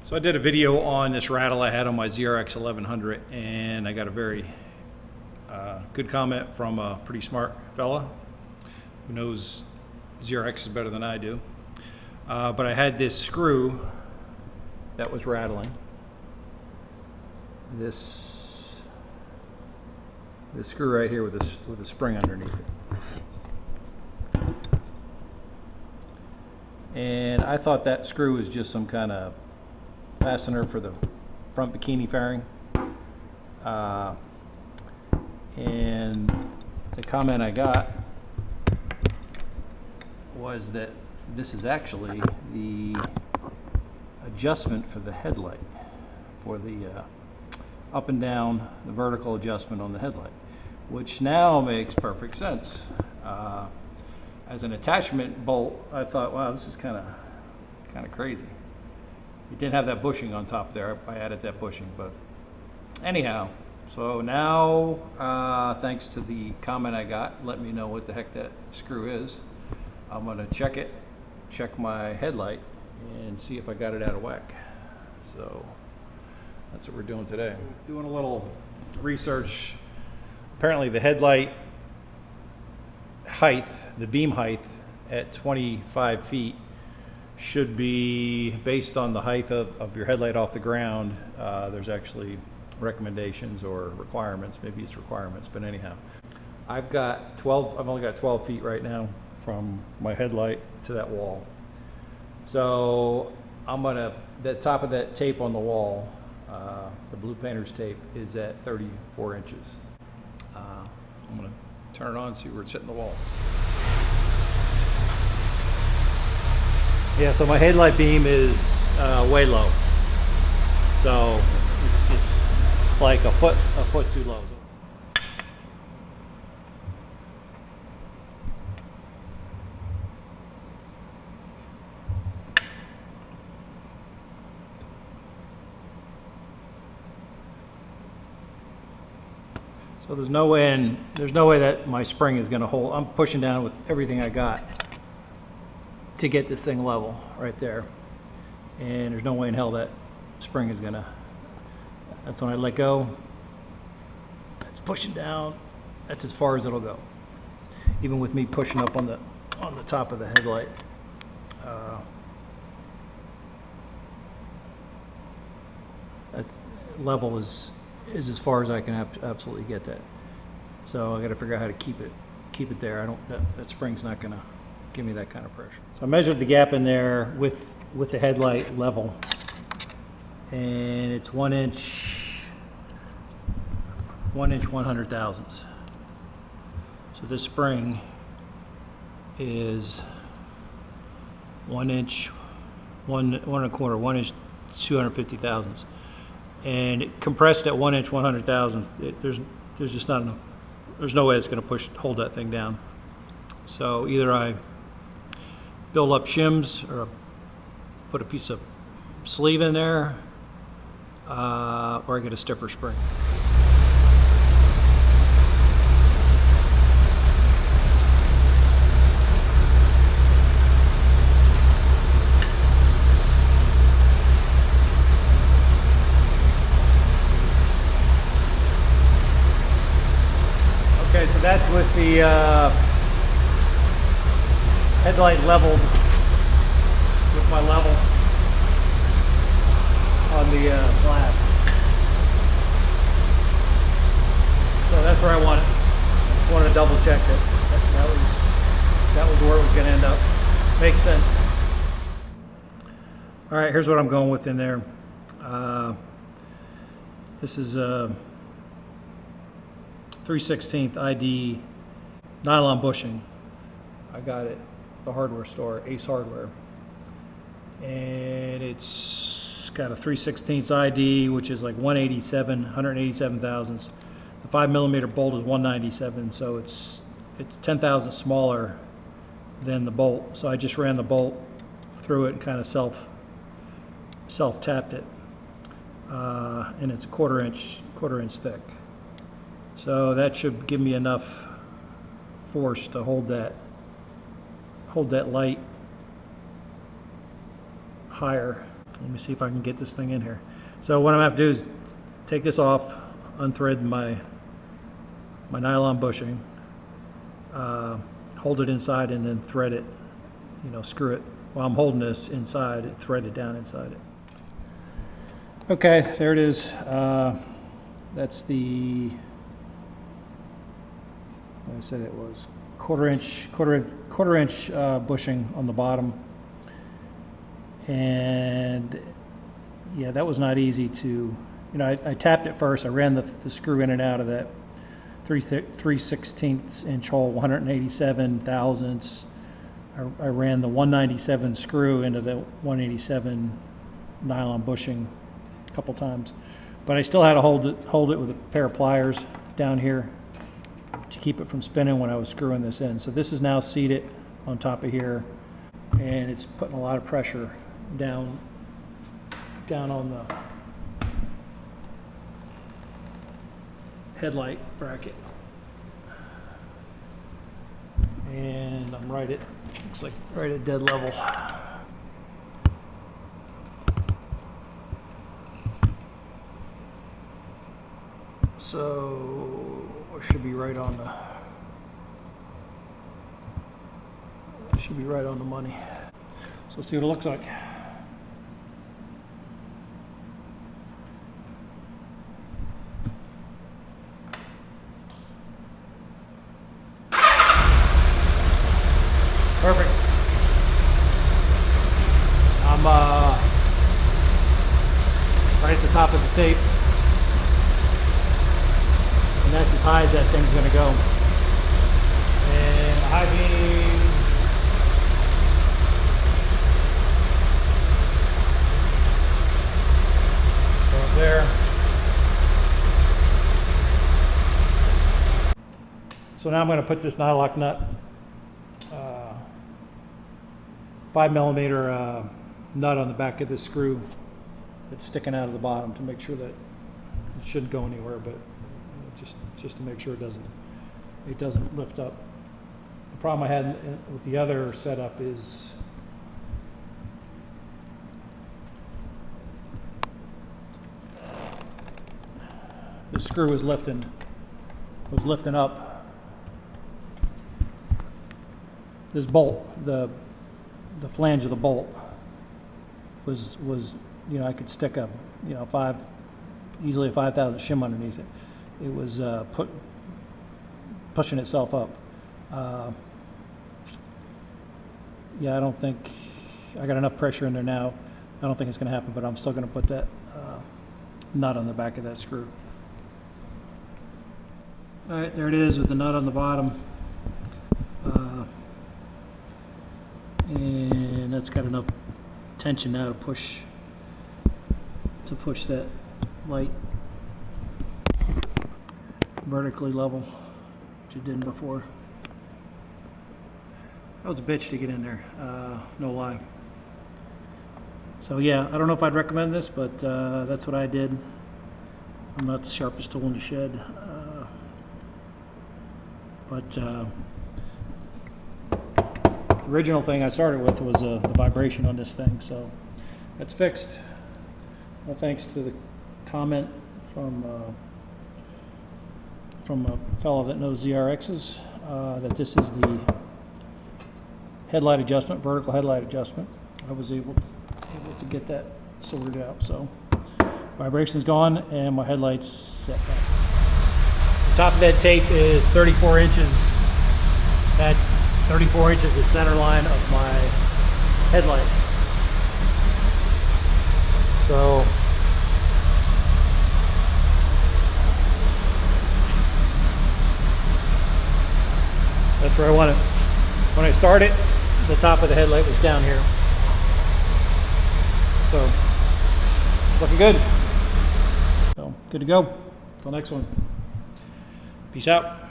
So I did a video on this rattle I had on my ZRX1100, and I got a very good comment from a pretty smart fella who knows ZRXs better than I do. But I had this screw that was rattling. This screw right here with a spring underneath it. And I thought that screw was just some kind of fastener for the front bikini fairing. And the comment I got was that this is actually the adjustment for the headlight, for the up and down, the vertical adjustment on the headlight, which now makes perfect sense. As an attachment bolt, I thought, wow, this is kind of crazy. It didn't have that bushing on top there. I added that bushing, but anyhow, so now thanks to the comment I got, let me know what the heck that screw is. I'm gonna check my headlight and see if I got it out of whack. So that's what we're doing today. Doing a little research. Apparently the headlight height, the beam height at 25 feet should be based on the height of your headlight off the ground. There's actually recommendations or requirements, maybe it's requirements, but anyhow. I've only got 12 feet right now from my headlight to that wall. So the top of that tape on the wall, the blue painter's tape, is at 34 inches. I'm gonna turn it on and see where it's hitting the wall. Yeah, so my headlight beam is way low. So it's like a foot too low. So there's no way that my spring is going to hold. I'm pushing down with everything I got to get this thing level right there, and there's no way in hell that spring is gonna. That's when I let go. It's pushing down. That's as far as it'll go. Even with me pushing up on the top of the headlight. That's level is as far as I can absolutely get that. So I got to figure out how to keep it there. That spring's not gonna give me that kind of pressure. So I measured the gap in there with the headlight level, and it's 1 inch 100 thousandths. So this spring is 1 inch 250 thousandths, and it compressed at 1 inch 100 thousandths. There's just not enough. There's no way it's going to hold that thing down. So either I build up shims or put a piece of sleeve in there, or I get a stiffer spring. Okay, so that's with the headlight leveled with my level on the glass. So that's where I want it. I just wanted to double check that was where it was going to end up. Makes sense. All right, here's what I'm going with in there. This is a 3/16 ID nylon bushing. I got it at the hardware store, Ace Hardware, and it's got a 3/16 ID, which is like 187 thousandths. The 5mm bolt is 197, so it's 10 thousandths smaller than the bolt. So I just ran the bolt through it and kind of self tapped it, and it's a quarter inch thick. So that should give me enough force to hold that light higher Let me see if I can get this thing in here. So what I'm gonna have to do is take this off, unthread my nylon bushing, hold it inside, and then thread it, screw it while I'm holding this inside, thread it down inside it. Okay, there it is. That's the, what I said it was, quarter inch bushing on the bottom. And yeah, that was not easy to, I tapped it first. I ran the screw in and out of that 3/16 inch hole, 187 thousandths. I ran the 197 screw into the 187 nylon bushing a couple times, but I still had to hold it with a pair of pliers down here to keep it from spinning when I was screwing this in. So this is now seated on top of here, and it's putting a lot of pressure down on the headlight bracket. And I'm looks like right at dead level. So it should be right on the money. So let's see what it looks like. Perfect. I'm right at the top of the tape, and that's as high as that thing's going to go. And the high beam go up there. So now I'm going to put this nylock nut, 5mm nut on the back of this screw that's sticking out of the bottom to make sure that it shouldn't go anywhere, but just to make sure it doesn't lift up. The problem I had with the other setup is the screw was lifting up. This bolt, the flange of the bolt was I could stick a easily a 5,000 shim underneath it. It was pushing itself up. Yeah, I don't think I got enough pressure in there now. I don't think it's going to happen, but I'm still going to put that nut on the back of that screw. All right, there it is with the nut on the bottom. And that's got enough tension now to push that light vertically level, which it didn't before. That was a bitch to get in there, no lie. So yeah, I don't know if I'd recommend this, but that's what I did. I'm not the sharpest tool in the shed, but the original thing I started with was the vibration on this thing, so that's fixed. Well, thanks to the comment from a fellow that knows ZRXs, that this is the headlight adjustment, vertical headlight adjustment. I was able to get that sorted out. So vibration's gone and my headlight's set back. The top of that tape is 34 inches. That's 34 inches the center line of my headlight. So that's where I want it. When I started, the top of the headlight was down here. So looking good. So good to go. Till next one. Peace out.